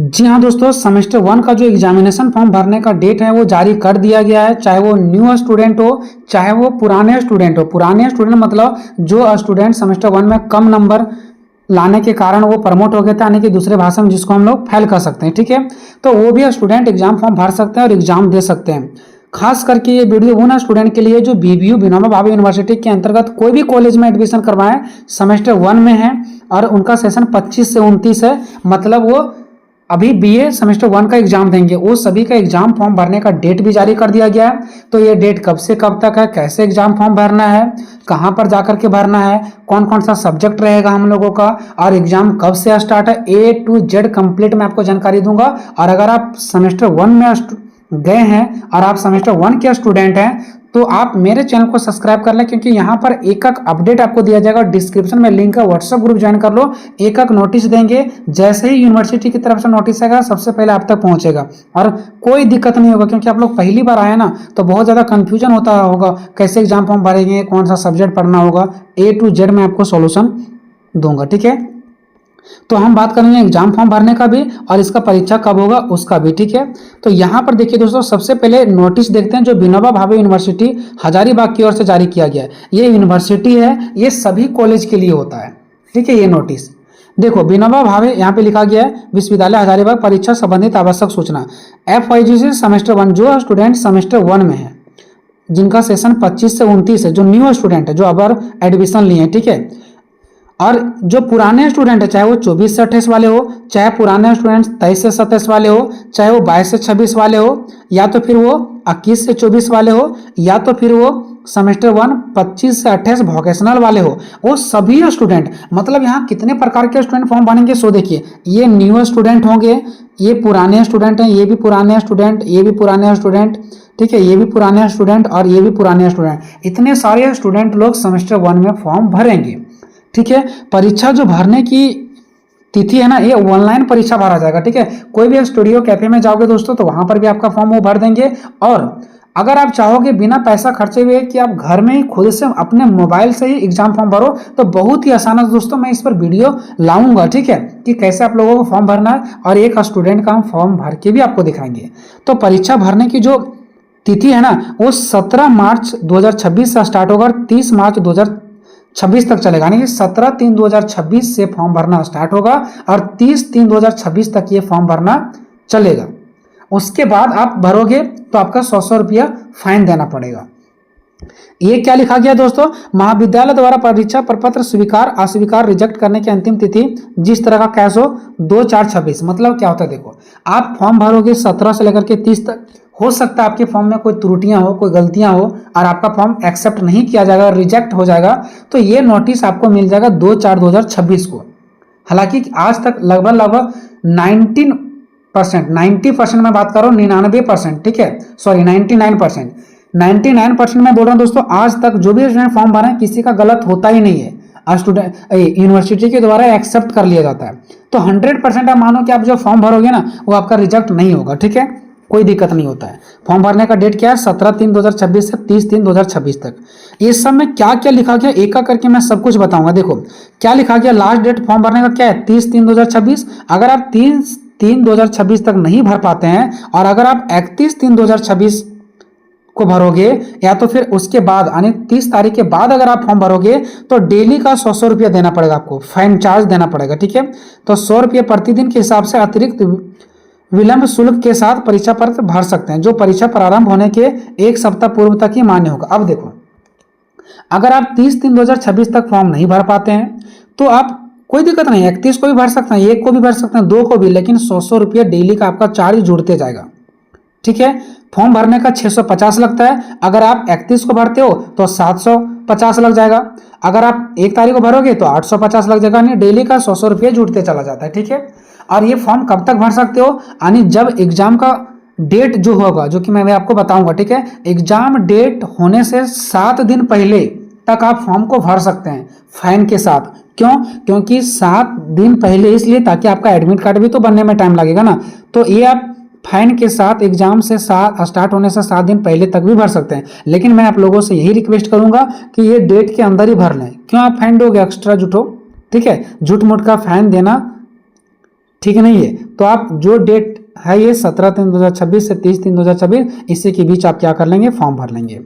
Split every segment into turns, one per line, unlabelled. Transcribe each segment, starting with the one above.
जी हाँ दोस्तों, सेमेस्टर 1 का जो एग्जामिनेशन फॉर्म भरने का डेट है वो जारी कर दिया गया है। चाहे वो न्यू स्टूडेंट हो, चाहे वो पुराने स्टूडेंट हो। पुराने स्टूडेंट मतलब जो स्टूडेंट सेमेस्टर 1 में कम नंबर लाने के कारण वो प्रमोट हो गया था, यानी कि दूसरे भाषा में जिसको हम लोग फेल कर सकते हैं। ठीक है, तो वो भी स्टूडेंट एग्जाम फॉर्म भर सकते हैं और एग्जाम दे सकते हैं। खास करके ये वीडियो वो ना स्टूडेंट के लिए जो बीबीयू विनोबा भावे यूनिवर्सिटी के अंतर्गत कोई भी कॉलेज में एडमिशन करवाएं, सेमेस्टर 1 में है और उनका सेशन 25 से 29 है। मतलब वो अभी बीए सेमेस्टर 1 का एग्जाम देंगे, वो सभी का एग्जाम फॉर्म भरने का डेट भी जारी कर दिया गया है। तो ये डेट कब से कब तक है, कैसे एग्जाम फॉर्म भरना है, कहाँ पर जाकर के भरना है, कौन कौन सा सब्जेक्ट रहेगा हम लोगों का, और एग्जाम कब से स्टार्ट है, A to Z कंप्लीट मैं आपको जानकारी दूंगा। और अगर आप सेमेस्टर 1 में गए हैं और आप सेमेस्टर 1 के स्टूडेंट हैं तो आप मेरे चैनल को सब्सक्राइब कर लें, क्योंकि यहाँ पर एक एक अपडेट आपको दिया जाएगा। डिस्क्रिप्शन में लिंक है, व्हाट्सएप ग्रुप ज्वाइन कर लो। एक एक नोटिस देंगे, जैसे ही यूनिवर्सिटी की तरफ से नोटिस आएगा सबसे पहले आप तक पहुंचेगा और कोई दिक्कत नहीं होगा, क्योंकि आप लोग पहली बार आए ना तो बहुत ज़्यादा कन्फ्यूजन होता होगा कैसे एग्जाम फॉर्म भरेंगे, कौन सा सब्जेक्ट पढ़ना होगा। A to Z मैं आपको सोल्यूशन दूंगा। ठीक है, तो हम बात करेंगे एग्जाम फॉर्म भरने का भी और इसका परीक्षा कब होगा उसका भी। ठीक है, तो यहाँ पर देखिए दोस्तों, सबसे पहले नोटिस देखते हैं जो विनोबा भावे यूनिवर्सिटी हजारीबाग की ओर से जारी किया गया है। ये यूनिवर्सिटी है, ये सभी कॉलेज के लिए होता है। ठीक है, ये नोटिस देखो, विनोबा भावे यहाँ पे लिखा गया है, विश्वविद्यालय हजारीबाग परीक्षा संबंधित आवश्यक सूचना। FYGC सेमेस्टर 1 जो स्टूडेंट सेमेस्टर 1 में है, जिनका सेशन 25 से 29 है, जो न्यू स्टूडेंट है, जो अब एडमिशन लिए हैं। ठीक है, और जो पुराने स्टूडेंट है, चाहे वो 24 से 28 वाले हो, चाहे पुराने स्टूडेंट 23 से 27 वाले हो, चाहे वो 22 से 26 वाले हो, या तो फिर वो 21 से 24 वाले हो, या तो फिर वो सेमेस्टर 1 25 से 28 वोकेशनल वाले हो, वो सभी स्टूडेंट। मतलब यहाँ कितने प्रकार के स्टूडेंट फॉर्म बनेंगे सो देखिए, ये न्यू स्टूडेंट होंगे, ये पुराने स्टूडेंट हैं, ये भी पुराने स्टूडेंट, ये भी पुराने स्टूडेंट। ठीक है, ये भी पुराने स्टूडेंट और ये भी पुराने स्टूडेंट। इतने सारे स्टूडेंट लोग सेमेस्टर 1 में फॉर्म भरेंगे। ठीक है, परीक्षा जो भरने की तिथि है ना, ये ऑनलाइन परीक्षा भरा जाएगा। ठीक है, कोई भी स्टूडियो कैफे में जाओगे दोस्तों तो वहां पर भी आपका फॉर्म वो भर देंगे। और अगर आप चाहोगे बिना पैसा खर्चे हुए कि आप घर में ही खुद से अपने मोबाइल से ही एग्जाम फॉर्म भरो, तो बहुत ही आसान है दोस्तों। मैं इस पर वीडियो लाऊंगा, ठीक है, कि कैसे आप लोगों को फॉर्म भरना है और एक स्टूडेंट का हम फॉर्म भर के भी आपको दिखाएंगे। तो परीक्षा भरने की जो तिथि है ना, वो 17 मार्च 2026 से स्टार्ट होगा और 30 मार्च 2026 तक चलेगा। यानी कि 17/3/2026 से फॉर्म भरना स्टार्ट होगा और 30/3/2026 तक ये फॉर्म भरना चलेगा। उसके बाद आप भरोगे तो आपका 100 रुपया फाइन देना पड़ेगा। ये क्या लिखा गया दोस्तों, महाविद्यालय द्वारा परीक्षा प्रपत्र स्वीकार अस्वीकार रिजेक्ट करने की अंतिम तिथि जिस तरह का कैश हो 2/4/26। मतलब क्या होता है, देखो आप फॉर्म भरोगे 17 से लेकर के 30 तक, हो सकता है आपके फॉर्म में कोई त्रुटियां हो, कोई गलतियां हो और आपका फॉर्म एक्सेप्ट नहीं किया जाएगा, रिजेक्ट हो जाएगा, तो ये नोटिस आपको मिल जाएगा 2/4/2026 को। हालांकि आज तक लगभग 90% में बात कर रहा हूँ, 99%, ठीक है, सॉरी 99% मैं बोल रहा हूँ दोस्तों। आज तक जो भी स्टूडेंट फॉर्म भरे किसी का गलत होता ही नहीं है, स्टूडेंट यूनिवर्सिटी के द्वारा एक्सेप्ट कर लिया जाता है। तो 100% आप मानो कि आप जो फॉर्म भरोगे ना वो आपका रिजेक्ट नहीं होगा। ठीक है, कोई दिक्कत नहीं होता है। फॉर्म भरने का डेट क्या है, 17/3/2026 से 30/3/2026 तक। इस सब में क्या क्या लिखा गया एक एक करके मैं सब कुछ बताऊंगा। देखो क्या लिखा गया, लास्ट डेट फॉर्म भरने का क्या है, 30/3/2026। अगर आप 30/3/2026 तक नहीं भर पाते हैं और अगर आप 31/3/2026 को भरोगे या तो फिर उसके बाद यानी 30 तारीख के बाद अगर आप फॉर्म भरोगे तो डेली का 100 रुपया देना पड़ेगा, आपको फाइन चार्ज देना पड़ेगा। ठीक है, तो 100 रुपये प्रतिदिन के हिसाब से अतिरिक्त विलंब शुल्क के साथ परीक्षा पत्र भर सकते हैं, जो परीक्षा प्रारंभ होने के 1 सप्ताह पूर्व तक ही मान्य होगा। अब देखो, अगर आप 30/3/2026 तक फॉर्म नहीं भर पाते हैं तो आप कोई दिक्कत नहीं, 31 को भी भर सकते हैं, 1 को भी भर सकते हैं, 2 को भी, लेकिन 100 रुपये डेली का आपका चार्ज जुड़ते जाएगा। ठीक है, फॉर्म भरने का 650 लगता है। अगर आप 31 को भरते हो तो 750 लग जाएगा। अगर आप 1 तारीख को भरोगे तो 850 लग जाएगा। यानी डेली का 100 रुपये जुड़ते चला जाता है। ठीक है, और ये फॉर्म कब तक भर सकते हो, यानी जब एग्जाम का डेट जो होगा, जो कि मैं आपको बताऊंगा। ठीक है, एग्जाम डेट होने से 7 दिन पहले तक आप फॉर्म को भर सकते हैं फाइन के साथ। क्यों, क्योंकि 7 दिन पहले इसलिए ताकि आपका एडमिट कार्ड भी तो बनने में टाइम लगेगा ना, तो ये आप फाइन के साथ एग्जाम से स्टार्ट होने से 7 दिन पहले तक भी भर सकते हैं। लेकिन मैं आप लोगों से यही रिक्वेस्ट करूंगा कि ये डेट के अंदर ही भर लें। क्यों आप फाइन दोगे एक्स्ट्रा झूठो, ठीक है, झूठ मूठ का फाइन देना ठीक है नहीं है, तो आप जो डेट है ये 17/3/2026 से 30/3/2026 इसी के बीच आप क्या कर लेंगे, फॉर्म भर लेंगे।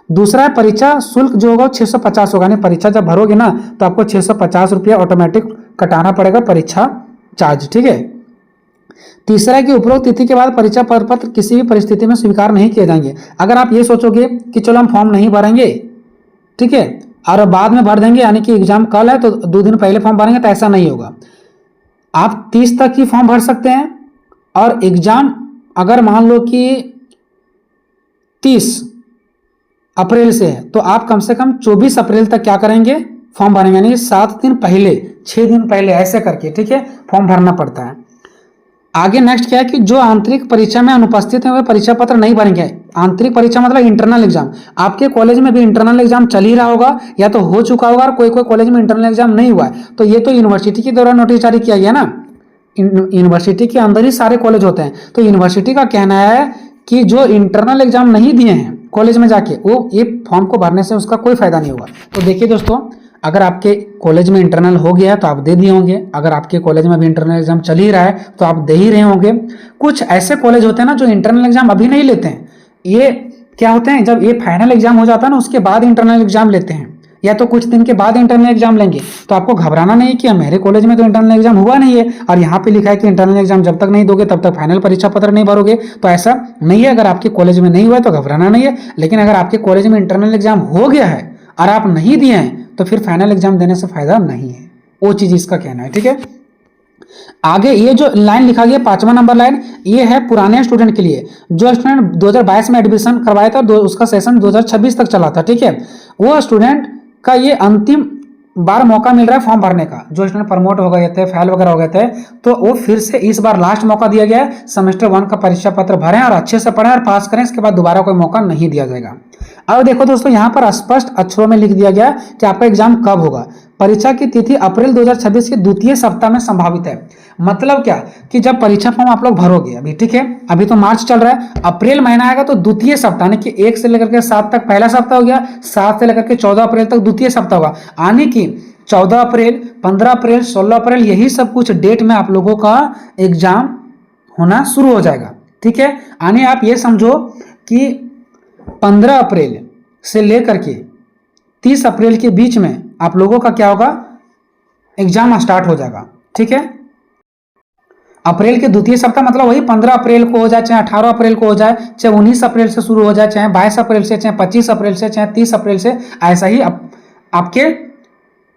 दूसरा है परीक्षा शुल्क जो होगा 650 होगा, नहीं परीक्षा जब भरोगे ना तो आपको 650 रुपया ऑटोमेटिक कटाना पड़ेगा परीक्षा चार्ज, ठीक है। तीसरा है कि उपरोक्त तिथि के बाद परीक्षा प्रपत्र किसी भी परिस्थिति में स्वीकार नहीं किए जाएंगे। अगर आप ये सोचोगे कि चलो हम फॉर्म नहीं भरेंगे, ठीक है, और बाद में भर देंगे, यानी कि एग्जाम कल है तो 2 दिन पहले फॉर्म भरेंगे, तो ऐसा नहीं होगा। आप 30 तक ही फॉर्म भर सकते हैं, और एग्जाम अगर मान लो कि 30 अप्रैल से है तो आप कम से कम 24 अप्रैल तक क्या करेंगे, फॉर्म भरेंगे, यानी 7 दिन पहले, 6 दिन पहले ऐसे करके, ठीक है, फॉर्म भरना पड़ता है। आगे नेक्स्ट क्या है कि जो आंतरिक परीक्षा में अनुपस्थित है वे परीक्षा पत्र नहीं भरेंगे। आंतरिक परीक्षा मतलब इंटरनल एग्जाम। आपके कॉलेज में भी इंटरनल एग्जाम चल ही रहा होगा या तो हो चुका होगा, और कोई कोई कॉलेज में इंटरनल एग्जाम नहीं हुआ है, तो ये तो यूनिवर्सिटी के द्वारा नोटिस जारी किया गया ना, यूनिवर्सिटी के अंदर ही सारे कॉलेज होते हैं, तो यूनिवर्सिटी का कहना है कि जो इंटरनल एग्जाम नहीं दिए हैं कॉलेज में जाके, वो ये फॉर्म को भरने से उसका कोई फायदा नहीं होगा। तो देखिए दोस्तों, अगर आपके कॉलेज में इंटरनल हो गया है तो आप दे दिए होंगे, अगर आपके कॉलेज में भी इंटरनल एग्जाम चल ही रहा है तो आप दे ही रहे होंगे। कुछ ऐसे कॉलेज होते हैं ना जो इंटरनल एग्जाम अभी नहीं लेते हैं, ये क्या होते हैं, जब ये फाइनल एग्जाम हो जाता है ना उसके बाद इंटरनल एग्जाम लेते हैं, या तो कुछ दिन के बाद इंटरनल एग्जाम लेंगे। तो आपको घबराना नहीं कि मेरे कॉलेज में तो इंटरनल एग्जाम हुआ नहीं है और यहाँ पे लिखा है कि इंटरनल एग्जाम जब तक नहीं दोगे तब तक फाइनल परीक्षा पत्र नहीं भरोगे, तो ऐसा नहीं है। अगर आपके कॉलेज में नहीं हुआ है तो घबराना नहीं है, लेकिन अगर आपके कॉलेज में इंटरनल एग्जाम हो गया है और आप नहीं दिए हैं तो फिर फाइनल एग्जाम देने से फायदा नहीं है, वो चीज इसका कहना है, ठीक है। आगे ये जो लाइन लिखा गया 5वां नंबर लाइन, ये है पुराने स्टूडेंट के लिए। जो स्टूडेंट 2022 में एडमिशन करवाया था, उसका सेशन 2026 तक चला था, ठीक है, वो स्टूडेंट का ये अंतिम बार मौका मिल रहा है फॉर्म भरने का। जो स्टूडेंट प्रमोट हो गए थे, फेल वगैरह हो गए थे, तो वो फिर से इस बार लास्ट मौका दिया गया है। सेमेस्टर 1 का परीक्षा पत्र भरें और अच्छे से पढ़ें और पास करें, इसके बाद दोबारा कोई मौका नहीं दिया जाएगा। अब देखो दोस्तों, यहाँ पर स्पष्ट अक्षरों में लिख दिया गया कि आपका एग्जाम कब होगा। परीक्षा की तिथि अप्रैल 2026 के द्वितीय सप्ताह में संभावित है। मतलब क्या कि जब परीक्षा फॉर्म आप लोग भरोगे अभी, ठीक है, अभी तो मार्च चल रहा है, अप्रैल महीना आएगा तो द्वितीय सप्ताह, यानी कि 1 से लेकर के 7 तक पहला सप्ताह हो गया, 7 से लेकर के 14 अप्रैल तक द्वितीय सप्ताह होगा, यानी कि 14 अप्रैल, 15 अप्रैल, 16 अप्रैल, यही सब कुछ डेट में आप लोगों का एग्जाम होना शुरू हो जाएगा, ठीक है। यानी आप ये समझो कि 15 अप्रैल से लेकर के 30 अप्रैल के बीच में आप लोगों का क्या होगा, एग्जाम स्टार्ट हो जाएगा, ठीक है। अप्रैल के द्वितीय सप्ताह मतलब वही 15 अप्रैल को हो जाए, चाहे 18 अप्रैल को हो जाए, चाहे 19 अप्रैल से शुरू हो जाए, चाहे 22 अप्रैल से, चाहे 25 अप्रैल से, चाहे 30 अप्रैल से, ऐसा ही आपके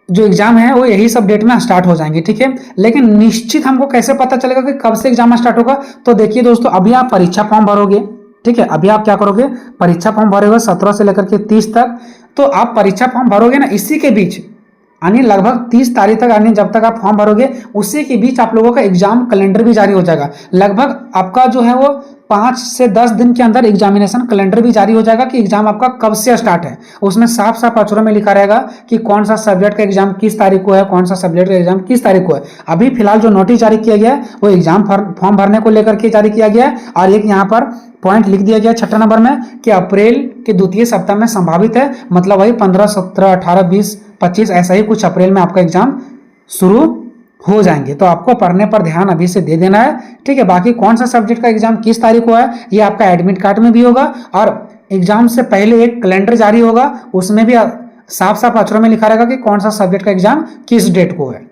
जो एग्जाम है वो यही सब डेट में स्टार्ट हो जाएंगे, ठीक है। लेकिन निश्चित हमको कैसे पता चलेगा कि कब से एग्जाम स्टार्ट होगा, तो देखिए दोस्तों, अभी आप परीक्षा फॉर्म भरोगे, ठीक है, अभी आप क्या करोगे, परीक्षा फॉर्म भरोगे 17 से लेकर के 30 तक, तो आप परीक्षा फॉर्म भरोगे ना, इसी के बीच यानी लगभग 30 तारीख तक, यानी जब तक आप फॉर्म भरोगे उसी के बीच आप लोगों का एग्जाम कैलेंडर भी जारी हो जाएगा। लगभग आपका जो है वो 5 से 10 दिन के अंदर एग्जामिनेशन कैलेंडर भी जारी हो जाएगा कि एग्जाम आपका कब से स्टार्ट है। उसमें साफ साफ अक्षरों में लिखा रहेगा कि कौन सा सब्जेक्ट का एग्जाम किस तारीख को है, कौन सा सब्जेक्ट का एग्जाम किस तारीख को है। अभी फिलहाल जो नोटिस जारी किया गया है वो एग्जाम फॉर्म भरने को लेकर के जारी किया गया है, और एक यहाँ पर पॉइंट लिख दिया गया 6 नंबर में कि अप्रैल के द्वितीय सप्ताह में संभावित है, मतलब वही 15, 17, 18, 20, 25 ऐसा ही कुछ अप्रैल में आपका एग्जाम शुरू हो जाएंगे। तो आपको पढ़ने पर ध्यान अभी से दे देना है, ठीक है। बाकी कौन सा सब्जेक्ट का एग्जाम किस तारीख को है ये आपका एडमिट कार्ड में भी होगा, और एग्जाम से पहले एक कैलेंडर जारी होगा, उसमें भी साफ साफ अक्षरों में लिखा रहेगा कि कौन सा सब्जेक्ट का एग्जाम किस डेट को है।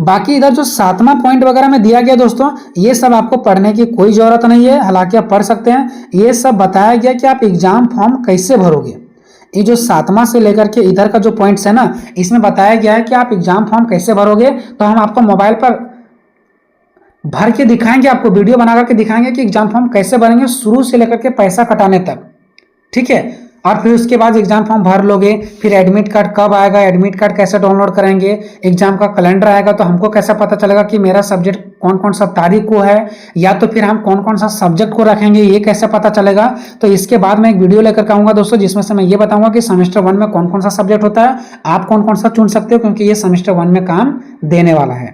बाकी इधर जो 7वां पॉइंट वगैरह में दिया गया दोस्तों, ये सब आपको पढ़ने की कोई जरूरत नहीं है, हालांकि आप पढ़ सकते हैं। ये सब बताया गया कि आप एग्जाम फॉर्म कैसे भरोगे। ये जो 7वां से लेकर के इधर का जो पॉइंट्स है ना, इसमें बताया गया है कि आप एग्जाम फॉर्म कैसे भरोगे। तो हम आपको मोबाइल पर भर के दिखाएंगे, आपको वीडियो बना करके दिखाएंगे कि एग्जाम फॉर्म कैसे भरेंगे शुरू से लेकर के पैसा कटाने तक, ठीक है। और फिर उसके बाद एग्जाम फॉर्म भर लोगे, फिर एडमिट कार्ड कब आएगा, एडमिट कार्ड कैसे डाउनलोड करेंगे, एग्जाम का कैलेंडर आएगा तो हमको कैसे पता चलेगा कि मेरा सब्जेक्ट कौन कौन सा तारीख को है, या तो फिर हम कौन कौन सा सब्जेक्ट को रखेंगे ये कैसे पता चलेगा। तो इसके बाद मैं एक वीडियो लेकर आऊंगा दोस्तों, जिसमें से मैं ये बताऊंगा कि सेमेस्टर 1 में कौन कौन सा सब्जेक्ट होता है, आप कौन कौन सा चुन सकते हो, क्योंकि ये सेमेस्टर 1 में काम देने वाला है,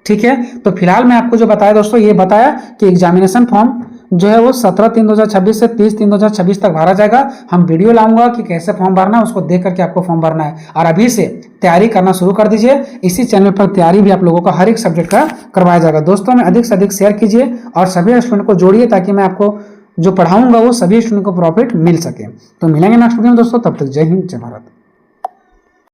ठीक है। तो फिलहाल मैं आपको जो बताया दोस्तों, ये बताया कि एग्जामिनेशन फॉर्म जो है वो 17/3/2026 से 30/3/2026 तक भरा जाएगा। हम वीडियो लाऊंगा कि कैसे फॉर्म भरना है, उसको देख करके आपको फॉर्म भरना है। और अभी से तैयारी करना शुरू कर दीजिए। इसी चैनल पर तैयारी भी आप लोगों का हर एक सब्जेक्ट का करवाया जाएगा। दोस्तों में अधिक से अधिक शेयर कीजिए और सभी स्टूडेंट को जोड़िए, ताकि मैं आपको जो पढ़ाऊंगा वो सभी स्टूडेंट को प्रॉफिट मिल सके। तो मिलेंगे नेक्स्ट वीडियो में दोस्तों, तब तक जय हिंद जय भारत।